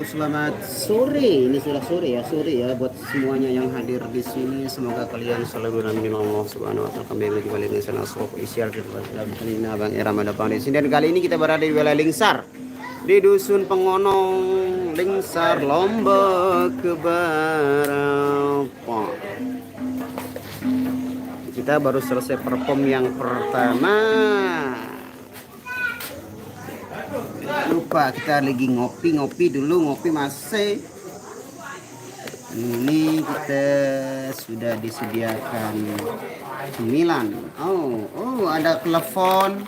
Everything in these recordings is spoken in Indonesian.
Selamat sore, ini sudah sore ya buat semuanya yang hadir di sini. Semoga kalian selalu dalam lindungan Allah Subhanahu wa taala. Kembali lagi balik dengan channel Sof Official dalam channel Abang Era Madapang di sini. Dan kali ini kita berada di wilayah Lingsar, di Dusun Pengonong, Lingsar, Lombok Barat. Kita baru selesai perform yang pertama. Lupa kita lagi ngopi dulu, ngopi masih. Ini kita sudah disediakan cemilan. Oh ada telepon.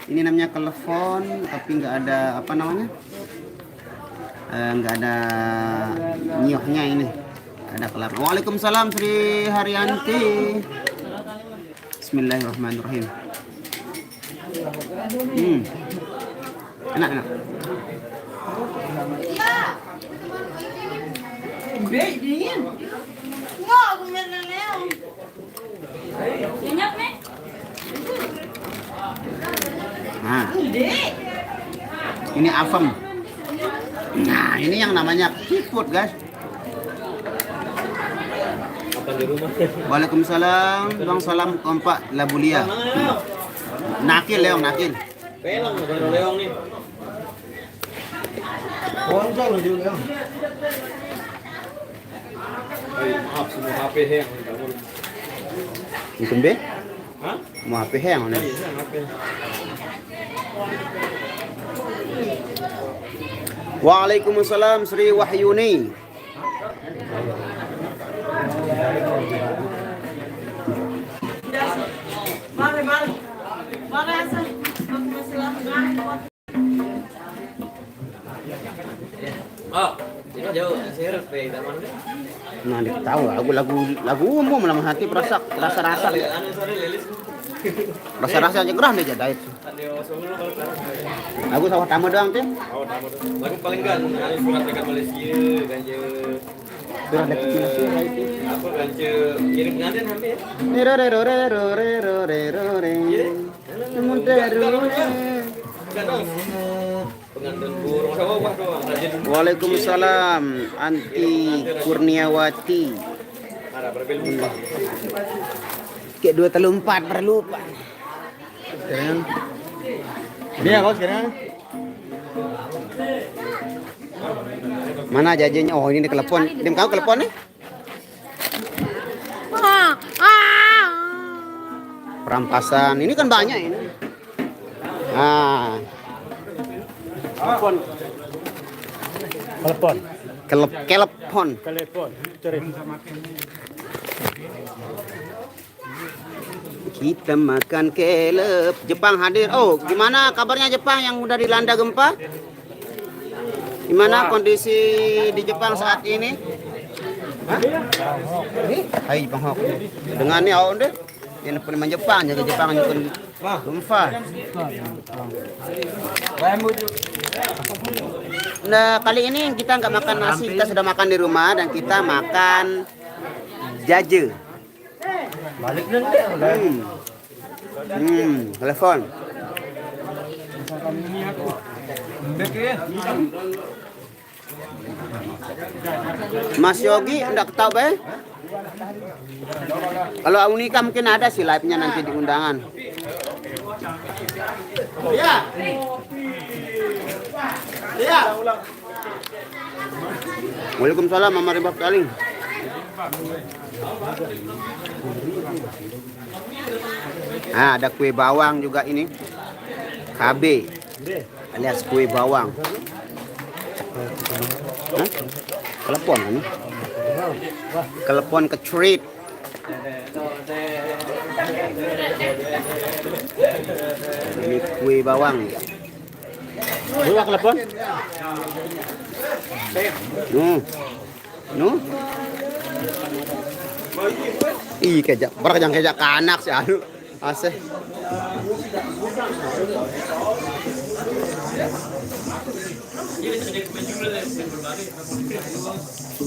Ini namanya telepon, tapi nggak ada apa namanya? Nggak ada nyohnya ini. Ada kelapa. Waalaikumsalam Sri Haryanti. Bismillahirrahmanirrahim. Enak. Nah, ini afem. Nah, ini yang namanya seafood, guys. Waalaikumsalam, bang salam kompak Labulia. Nakil Leong, nakil. Pelang baru Leong nih. Bonjol dulu Leong. Maaf semua HP hang. Mungkin be? Hah? Mau HP hang nih. Iya, HP. Waalaikumsalam Sri Wahyuni. Oh, ini jauh seret pe taman deh. Nah, tahu lagu umum dalam hati rasa Anu sore lelis. rasa aja gerah deh jadait. Ada solo kalau kan. Lagu sawah tamu doang tuh. Oh, tamu dong. Lagu paling kan anu surat dekat Malaysia ganja. Sudah dekat Malaysia itu. Apa ganja kirim pengantin HP ya? Enggak dong. Pengantin burung sama doang. Waalaikumsalam Anti Kurniawati. Ada berbeda lupa. Kayak 2 berlupa. Sekarang. Dia kau sekarang. Mana jajannya? Oh, ini telepon. Dim kau telepon nih? Perampasan. Ini kan banyak ini. Telepon. Telepon. Kita makan kelep. Jepang hadir. Oh, gimana kabarnya Jepang yang udah dilanda gempa? Gimana kondisi di Jepang saat ini? Hai Jepang Hok. Dengan ini awak deh. Yang pernah Jepang, jaga Jepang nyukun gempa. Nah, kali ini kita nggak makan nasi, kita sudah makan di rumah dan kita makan jaje. Balik nanti Telepon. Mas Yogi enggak tahu be? Kalau Unika mungkin ada sih live-nya nanti di undangan. Iya. Iya. Waalaikumsalam Mama Ribab Kaling. Nah, ada kue bawang juga ini. KB alias kue bawang. Hah? Telepon ini. Telepon ke treat. Ini kue bawang. Buat telepon. No. Ih, kejak, kejak kanak sih anu. Asih.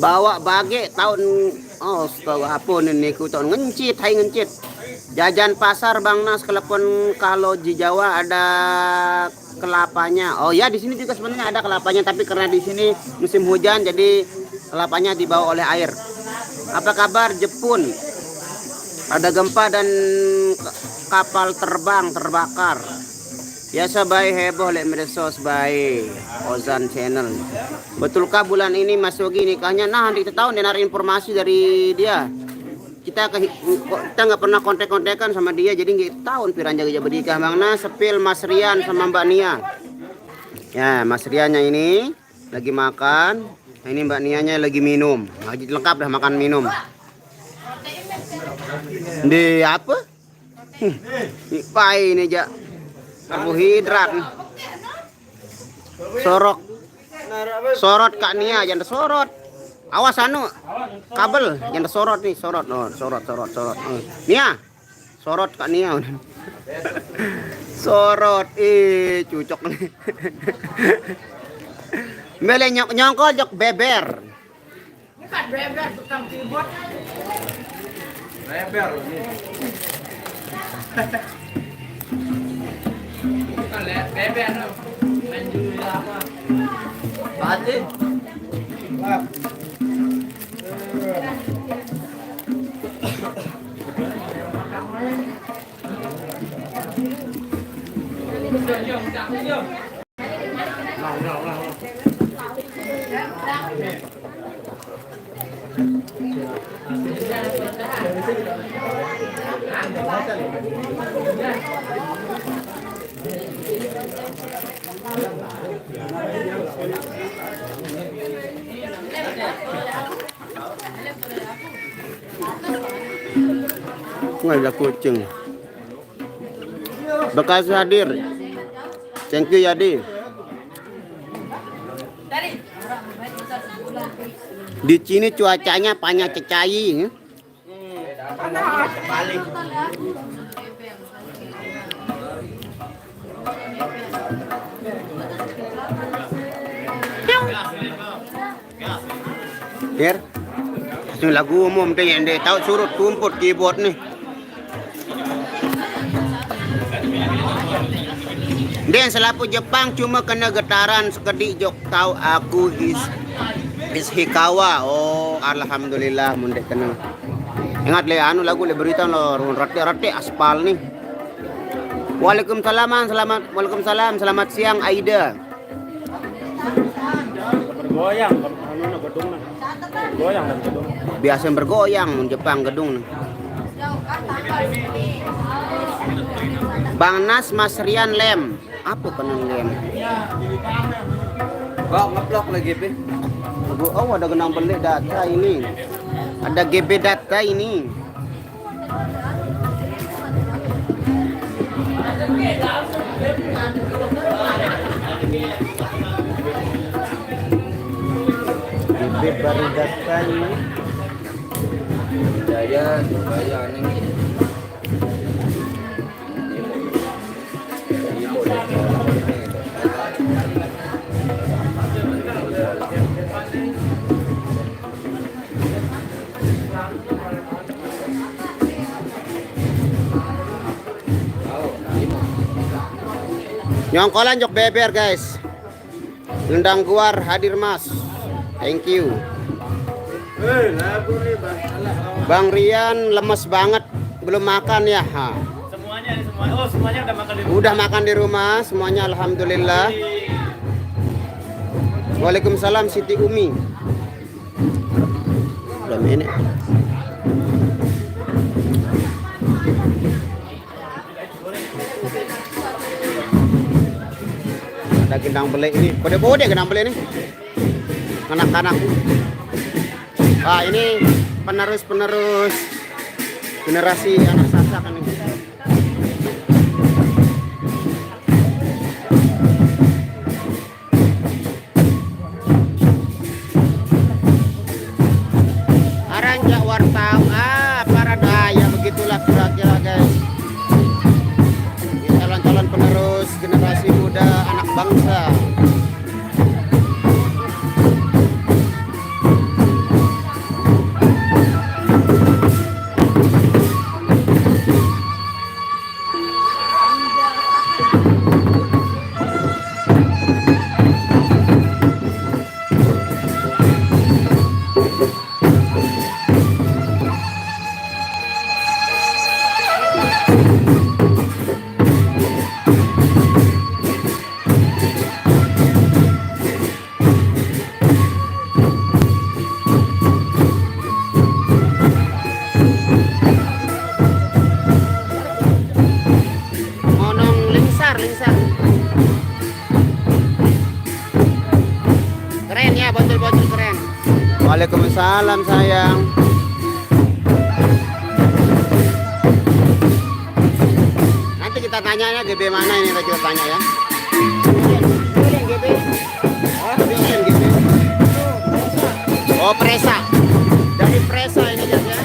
Bawa bage tahun setahu apa nih ku tahun ngencit, hai ngencit. Jajan pasar Bang Nas, kalaupun kalau di Jawa ada kelapanya. Oh ya, di sini juga sebenarnya ada kelapanya, tapi karena di sini musim hujan jadi kelapanya dibawa oleh air. Apa kabar Jepun? Ada gempa dan kapal terbang terbakar. Biasa baik heboh lek medsos baik Ozan Channel. Betulkah bulan ini Mas Yogi nikahnya? Nah, nanti kita tahu denar informasi dari dia. Kita nggak pernah kontek-kontekan sama dia, jadi nggak tahu piranja jaga bernikah. Bang Nas sepil Mas Rian sama Mbak Nia. Ya, Mas Riannya ini lagi makan, nah, ini Mbak Nianya lagi minum. Lagi lengkap dah makan minum. Di apa? Pai ini ja karbohidrat. Sorot Kak Nia, jangan sorot. Awas anu kabel yang sorot nih, sorot. Sorot. Nia. Sorot Kak Nia. Sorot cucok nih. Mele nyongkol jok beber. Bukan beber, tukang keyboard. Beber ini. Bukan beber. Menjual apa? Batin. Nggak ada kucing. Bekas hadir. Thank you Yadi. Di sini cuacanya banyak cecair. Biar itu lagu umum deh yang dia tahu surut tumput keyboard nih. Dia selapu Jepang cuma kena getaran sekedik jok tahu aku is Hikawa. Oh alhamdulillah mundek kena. Ingat le anu lagu le berita lo rati aspal nih. Waalaikumsalam selamat siang Aida. Bergoyang anu gedungna. Bergoyang dan gedung. Biasa bergoyang Jepang gedung. Bang Nas Mas Rian Lem. Apa penan Lem? Kok ngeblok lagi, Be? Oh, ada genang beli data ini. Ada GB data ini. GB baru data ini. Jaya aneh. Nyongkolan jok beber guys. Lendang guar hadir Mas. Thank you. Bang Rian lemes banget belum makan ya. Ha. Semuanya udah makan di rumah. Udah makan di rumah semuanya alhamdulillah. Waalaikumsalam Siti Umi. Udah ini. Ada gendang beli ini. Kode-kode gendang beli ini. Anak-anak. Wah, ini penerus generasi anak Sasak kan ini. Aranjak wartawan, para daya begitulah kira-kira guys. Calon-calon penerus generasi muda anak bangsa. bocil keren. Waalaikumsalam sayang. Nanti kita tanya ya GB mana ini, kita tanya ya. Ini GB. Oh, ini GB. Oh, Presa. Dari Presa ini guys ya.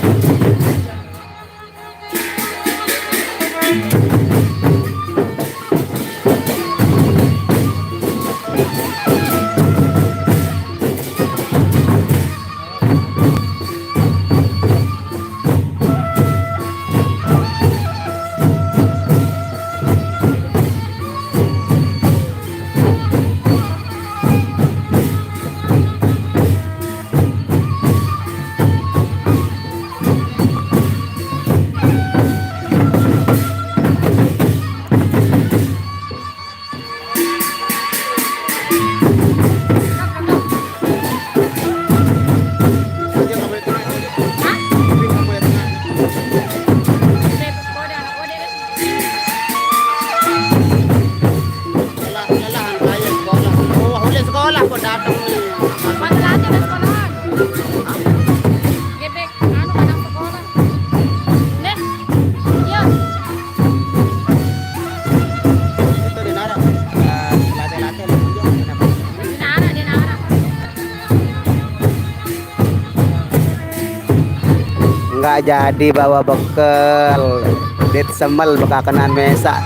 Nggak jadi bawa bekal, dit semel bekakenan mesa.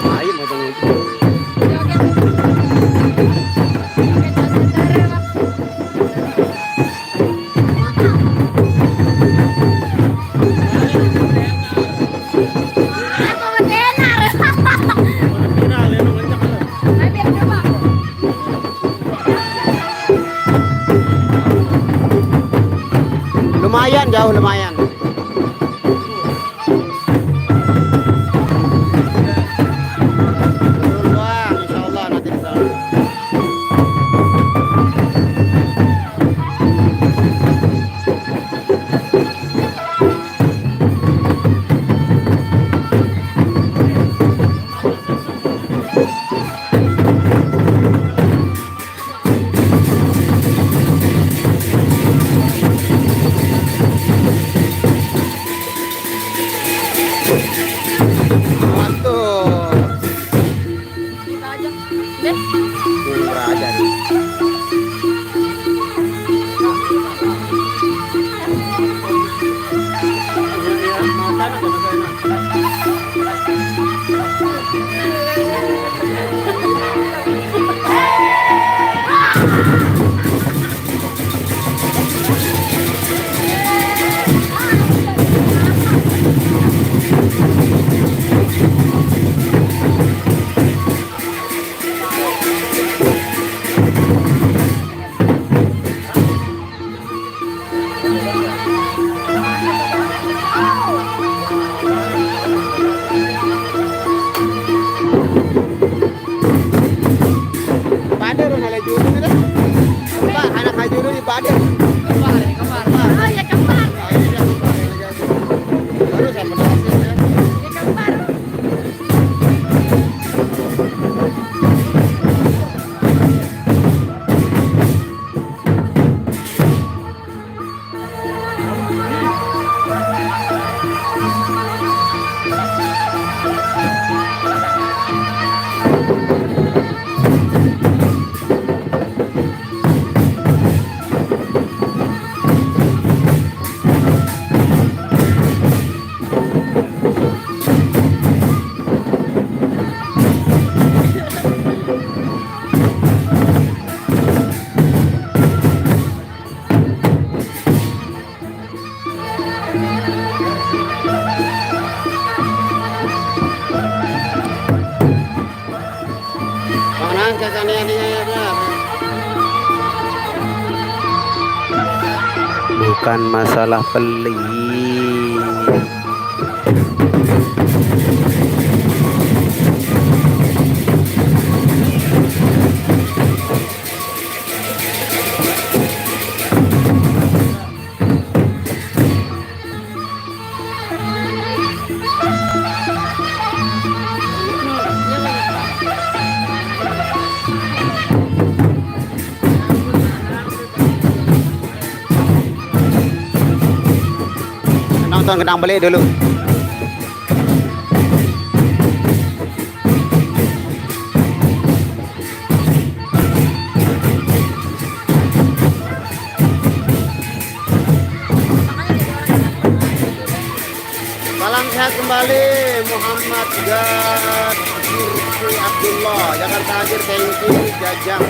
Ayo mau tunggu. Lumayan jauh, lumayan. Turun doang, insya Allah nanti di sana. Bukan masalah pelit. nonton Gendang Beli dulu. Salam sehat kembali Muhammad Gadursi Abdullah. Jakarta hadir, thank you Jajang.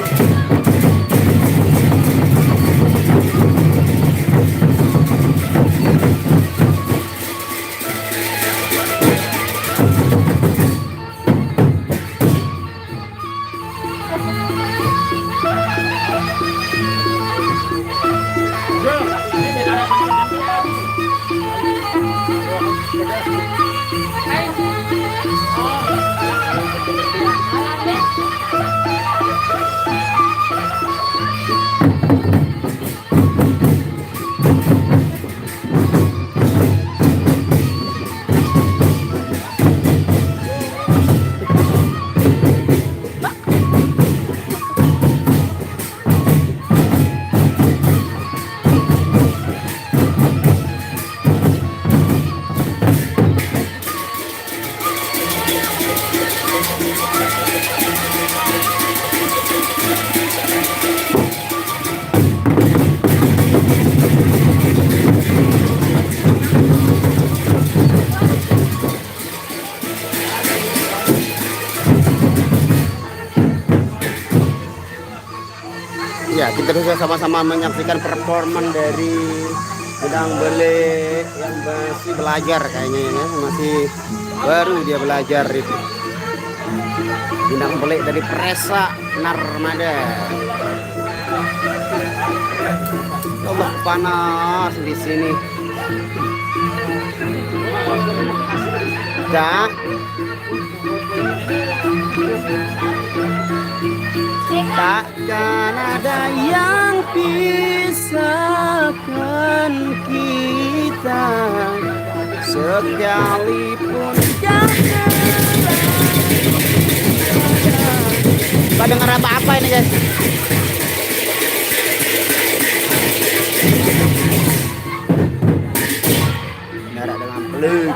Ya, kita bisa sama-sama menyaksikan performan dari Gendang Beli yang masih belajar kayaknya ya, masih baru dia belajar itu. Gendang Beli dari Presa Narmada. Oh, panas di sini. Cak. Takkan ada yang pisahkan kita, sekalipun jangan. Pak dengar apa-apa ini guys? Darah dengan peluit.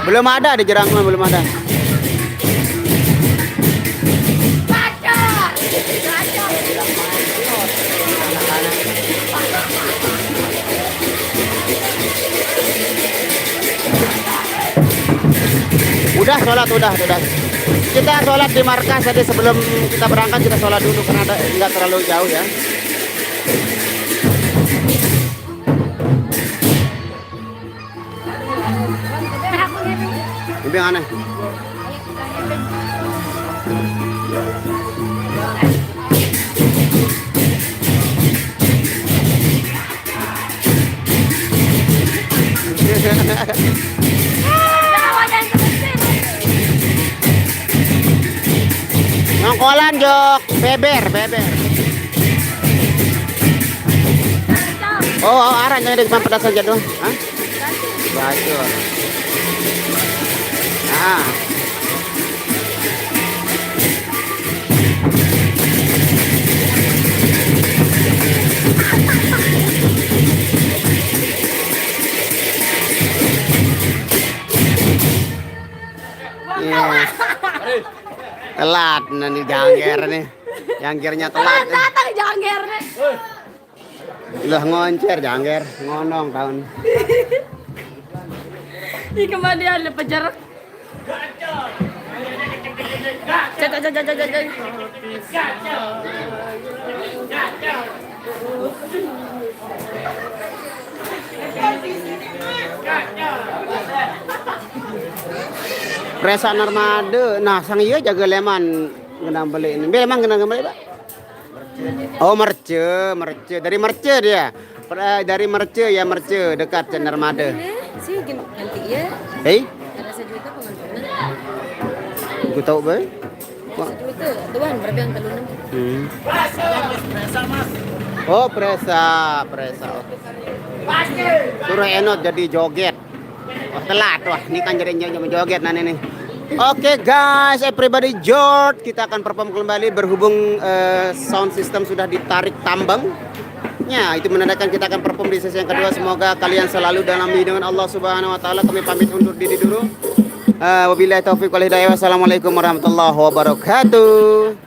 Belum ada di Jerangkung, belum ada. Udah sholat, udah. Kita sholat di markas, jadi sebelum kita berangkat kita sholat dulu karena nggak terlalu jauh ya. Ini yang aneh. Ngongkolan Jok, beber. Oh, arah jadi cuma pedas saja doang. Hah? Bacur. Nah. Yes. Telat nanti jangger nih. Janggernya telat. Datang jangger nih. Udah ngoncer jangger, ngonong tahun. Ih kemana ada pejarak? Presa Narmada. Nah, sang iya jaga leman Gendang Beli ini. Emang Gendang Beli, Pak? Oh, Merce. Dari Merce dia. Dari Merce ya, Merce dekat Narmada. Sih ganti ya. Hei? Ada sejuta pengantin. Gue tahu, Bay. Sejuta. Tuan berapa yang telur? Hmm. Presa mas. Oh, presa. Suruh Enot jadi joget. Oh, telat wah, ini kan jadi joget nanti nih. Oke guys, everybody George, kita akan perform kembali berhubung sound system sudah ditarik tambang. Ya, itu menandakan kita akan perform di sesi yang kedua. Semoga kalian selalu dalam lindungan Allah Subhanahu wa taala. Kami pamit undur diri dulu. Wabillahi taufiq wal hidayah. Wassalamualaikum warahmatullahi wabarakatuh.